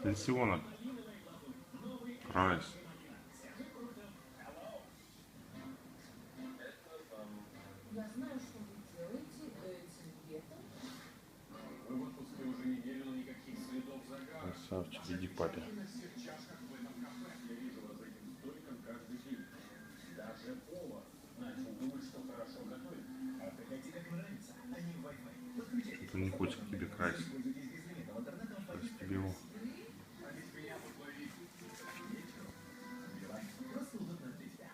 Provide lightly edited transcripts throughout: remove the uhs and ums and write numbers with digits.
Пенсионок. Прайс. Я знаю, что вы делаете этим летом. Вы в отпуске уже неделю, но никаких следов загара. Красавчик, иди к папе. На всех чашках в этом кафе. Я вижу вас за этим столиком каждый день. Даже повар начал думать, что хорошо готовит. А приходите, как нравится, а не в Wi-Fi. Подключайтесь. Это не хочет к тебе крайс. Пользуйтесь безлимитным интернетом. Крайс тебе его. А ведь меня тут ловить нечего. Убивай. Просто удобно для тебя.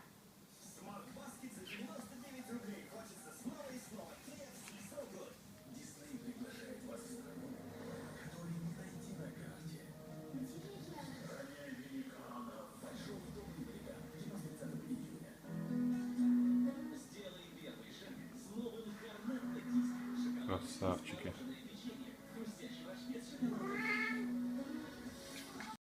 Smart Basket за 99 рублей. Хочется снова и снова. KFC So Good. Дисней приглашает вас в страну, которой не найти на карте. Ранее великана большого дома берега. Кино с 30 июня. Сделай первый шаг с новым Корнетто Дисней. Красавчики.